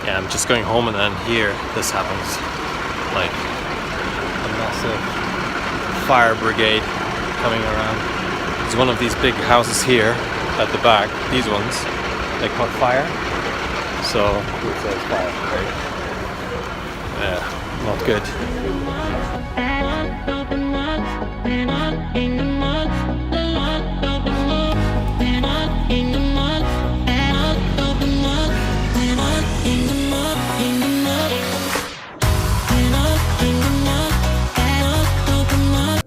Yeah, I'm just going home and then here this happens. Like a massive fire brigade coming around. There's one of these big houses here at the back, these ones, they caught fire. So it says fire, right? Yeah, not good.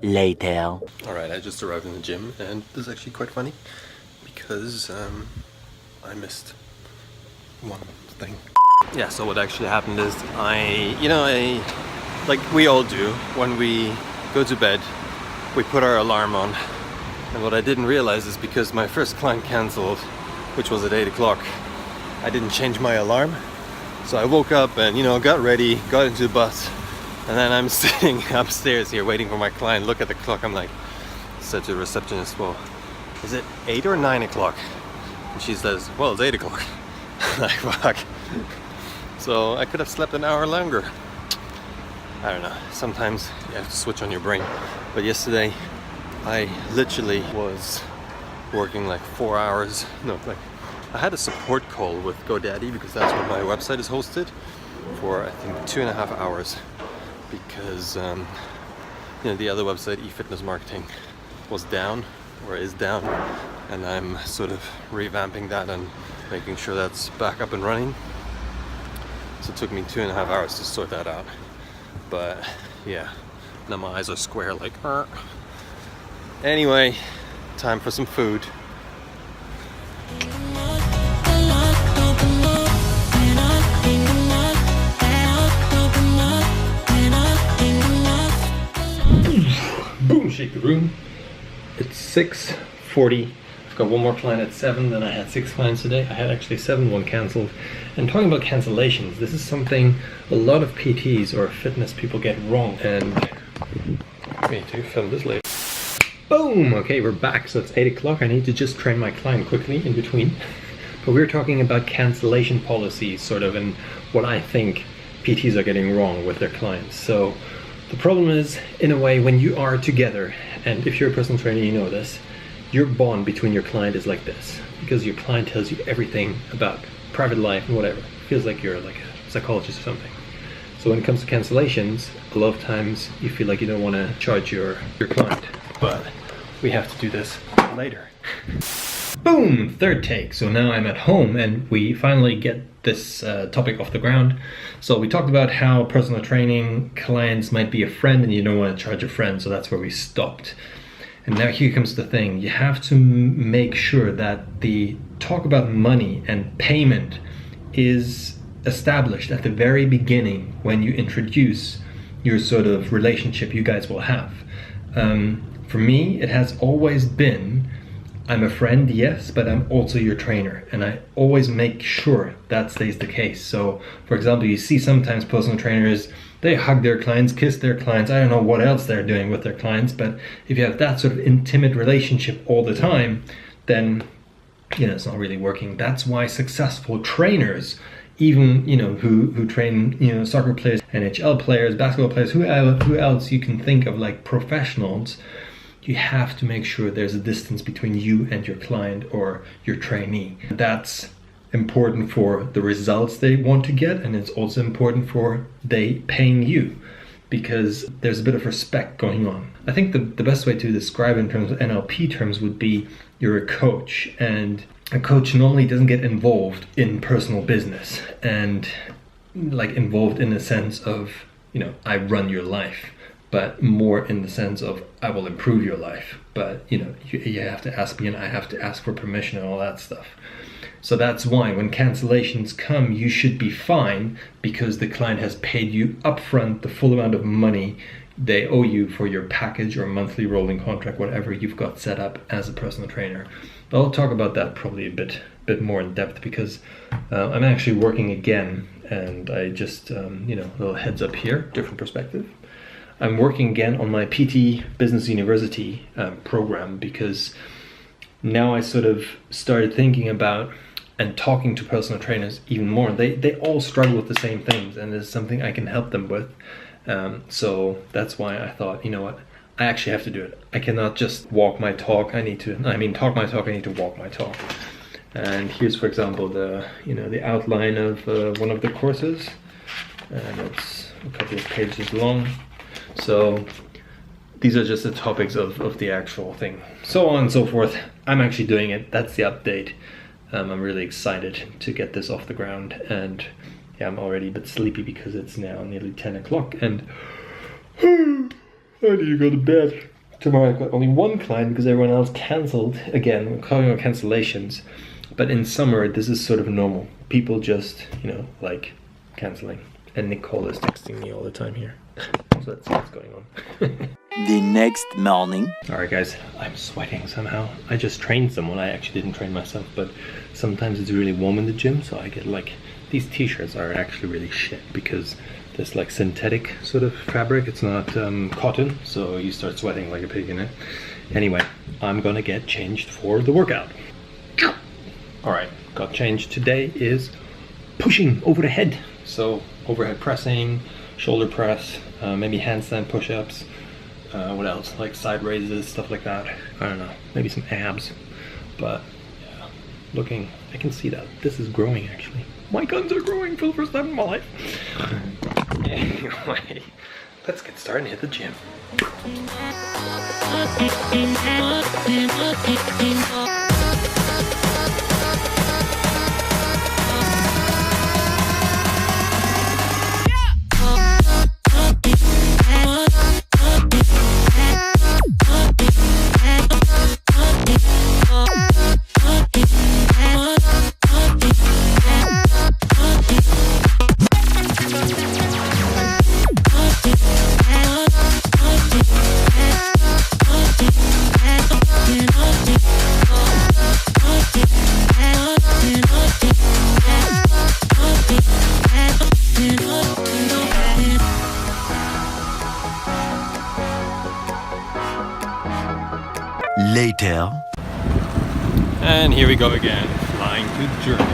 Later. Alright, I just arrived in the gym and this is actually quite funny because I missed one thing. Yeah, so what actually happened is like we all do when we go to bed, we put our alarm on. And what I didn't realize is because my first client cancelled, which was at 8 o'clock, I didn't change my alarm. So I woke up and got ready, got into the bus. And then I'm sitting upstairs here waiting for my client, look at the clock, I'm like, said to the receptionist, well, is it 8 or 9 o'clock? And she says, well, it's 8 o'clock. Like, fuck. So I could have slept an hour longer. I don't know, sometimes you have to switch on your brain. But yesterday, I literally was working like 4 hours. No, like, I had a support call with GoDaddy because that's where my website is hosted for, I think, 2.5 hours. Because the other website, eFitness Marketing, was down or is down, and I'm sort of revamping that and making sure that's back up and running. So it took me 2.5 hours to sort that out. But yeah, now my eyes are square like Anyway, time for some food. Boom, shake the room. It's 6:40. I've got one more client at 7, then I had 6 clients today. I had actually 7, one cancelled. And talking about cancellations, this is something a lot of PTs or fitness people get wrong. And me too, film this later. Boom! Okay, we're back. So it's 8 o'clock. I need to just train my client quickly in between. But we're talking about cancellation policies, sort of, and what I think PTs are getting wrong with their clients. So the problem is, in a way, when you are together, and if you're a personal trainer, you know this, your bond between your client is like this, because your client tells you everything about private life and whatever. It feels like you're like a psychologist or something. So when it comes to cancellations, a lot of times you feel like you don't want to charge your client, but we have to do this later. Boom! Third take. So now I'm at home and we finally get this topic off the ground. So we talked about how personal training clients might be a friend and you don't want to charge a friend, so that's where we stopped. And now here comes the thing. You have to make sure that the talk about money and payment is established at the very beginning when you introduce your sort of relationship you guys will have. For me, it has always been, I'm a friend, yes, but I'm also your trainer, and I always make sure that stays the case. So, for example, you see sometimes personal trainers, they hug their clients, kiss their clients, I don't know what else they're doing with their clients, but if you have that sort of intimate relationship all the time, then, it's not really working. That's why successful trainers, even, who train, soccer players, NHL players, basketball players, who else you can think of, like professionals, you have to make sure there's a distance between you and your client or your trainee. That's important for the results they want to get, and it's also important for they paying you, because there's a bit of respect going on. I think the best way to describe it in terms of NLP terms would be you're a coach, and a coach normally doesn't get involved in personal business and like involved in the sense of, I run your life, but more in the sense of I will improve your life. But you have to ask me and I have to ask for permission and all that stuff. So that's why when cancellations come, you should be fine, because the client has paid you upfront the full amount of money they owe you for your package or monthly rolling contract, whatever you've got set up as a personal trainer. But I'll talk about that probably a bit more in depth, because I'm actually working again, and I just, little heads up here, different perspective. I'm working again on my PT Business University program, because now I sort of started thinking about and talking to personal trainers even more. They all struggle with the same things, and it's something I can help them with. So that's why I thought, you know what, I actually have to do it. I cannot just walk my talk. I need to talk my talk. I need to walk my talk. And here's, for example, the outline of one of the courses, and it's a couple of pages long. So these are just the topics of the actual thing, so on and so forth. I'm actually doing it. That's the update. I'm really excited to get this off the ground, and yeah, I'm already a bit sleepy because it's now nearly 10 o'clock and I need to go to bed. Tomorrow I've got only one client because everyone else cancelled. Again, we're calling it cancellations, but in summer this is sort of normal. People just, like cancelling. And Nicole is texting me all the time here. So let's see what's going on. The next morning. Alright guys, I'm sweating somehow. I just trained someone. I actually didn't train myself, but sometimes it's really warm in the gym, so I get like, these t-shirts are actually really shit because there's like synthetic sort of fabric. It's not cotton, so you start sweating like a pig in it. Anyway, I'm gonna get changed for the workout. Alright, got changed. Today is pushing over the head. So overhead pressing, shoulder press, maybe handstand push-ups. What else? Like side raises, stuff like that. I don't know. Maybe some abs. But yeah, I can see that this is growing actually. My guns are growing for the first time in my life. Anyway, let's get started and hit the gym. Later. And here we go again, flying to Germany.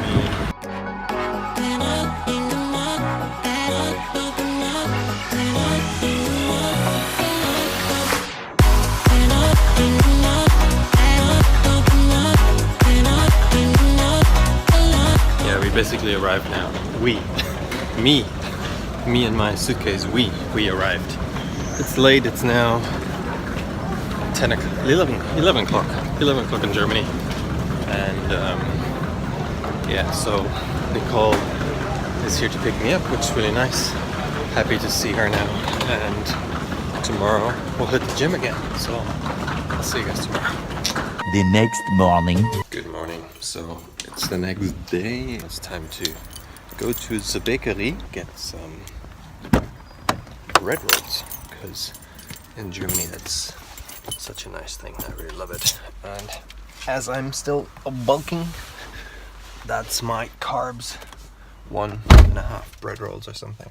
Yeah, we basically arrived now. Me and my suitcase, we arrived. It's late, it's now 11 o'clock in Germany, and yeah, so Nicole is here to pick me up, which is really nice. Happy to see her now, and tomorrow we'll hit the gym again, so I'll see you guys tomorrow. The next morning. Good morning. So it's the next day. It's time to go to the bakery, get some bread rolls, because in Germany that's such a nice thing. I really love it. And as I'm still bulking, that's my carbs. 1.5 bread rolls or something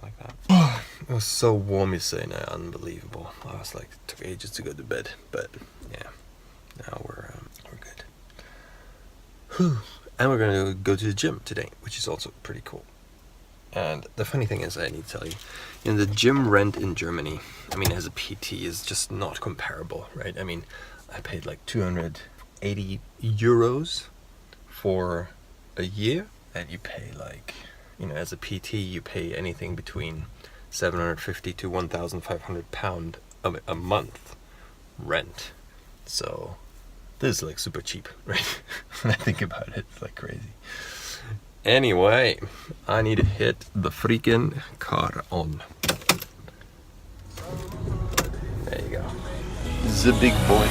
like that. It was so warm yesterday, unbelievable. I was like, it took ages to go to bed, but yeah, now we're good. Whew. And we're gonna go to the gym today, which is also pretty cool. And the funny thing is, I need to tell you, the gym rent in Germany, I mean, as a PT, is just not comparable, right? I mean, I paid like 280 euros for a year, and you pay like, as a PT, you pay anything between 750 to 1,500 pound a month rent. So this is like super cheap, right? When I think about it, it's like crazy. Anyway, I need to hit the freaking car on. There you go. The big boy.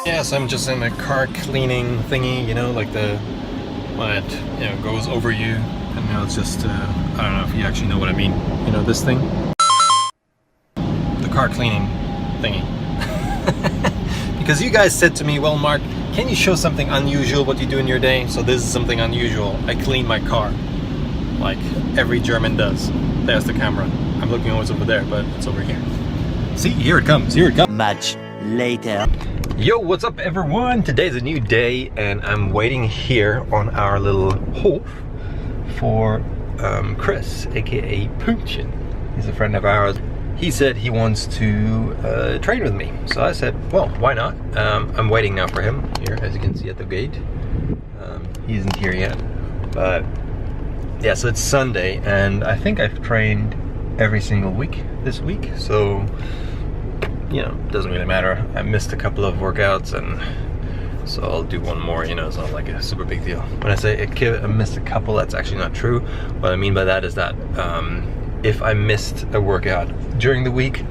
Yes, I'm just in a car cleaning thingy, you know, like the when it, you know, goes over you, and now it's just I don't know if you actually know what I mean. You know this thing, the car cleaning thingy. Because you guys said to me, well, Mark, can you show something unusual what you do in your day? So this is something unusual. I clean my car, like every German does. There's the camera. I'm looking always over there, but it's over here. See, here it comes. Here it comes. Much later. Yo, what's up everyone? Today's a new day and I'm waiting here on our little hof for Chris, aka Pünktchen. He's a friend of ours. He said he wants to train with me. So I said, well, why not? I'm waiting now for him here, as you can see at the gate. He isn't here yet, but yeah, so it's Sunday and I think I've trained every single week this week. So you know, it doesn't really matter. I missed a couple of workouts and so I'll do one more, you know, it's not like a super big deal. When I say I missed a couple, that's actually not true. What I mean by that is that if I missed a workout during the week,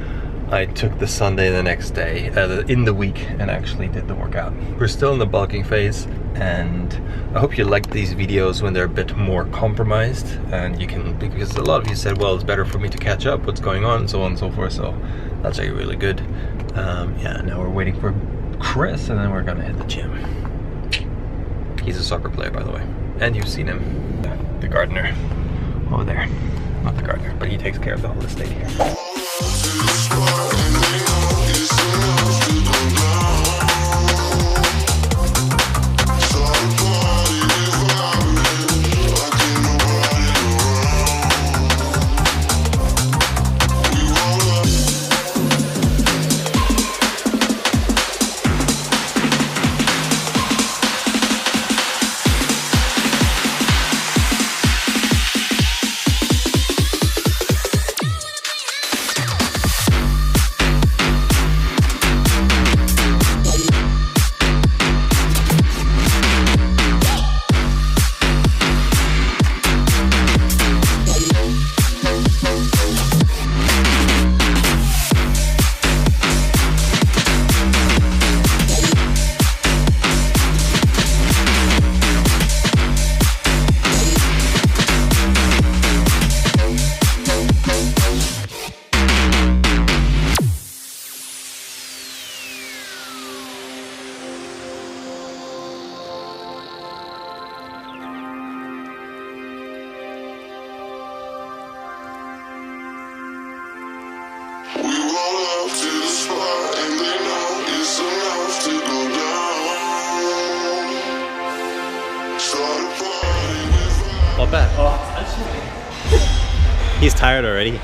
I took the Sunday the next day, in the week, and actually did the workout. We're still in the bulking phase, and I hope you like these videos when they're a bit more compromised, and you can, because a lot of you said, well, it's better for me to catch up what's going on, and so on and so forth, so that's actually really good. Yeah, now we're waiting for Chris, and then we're gonna hit the gym. He's a soccer player, by the way, and you've seen him, the gardener over there. Not the gardener, but he takes care of the whole estate here. Not bad. Oh, he's tired already.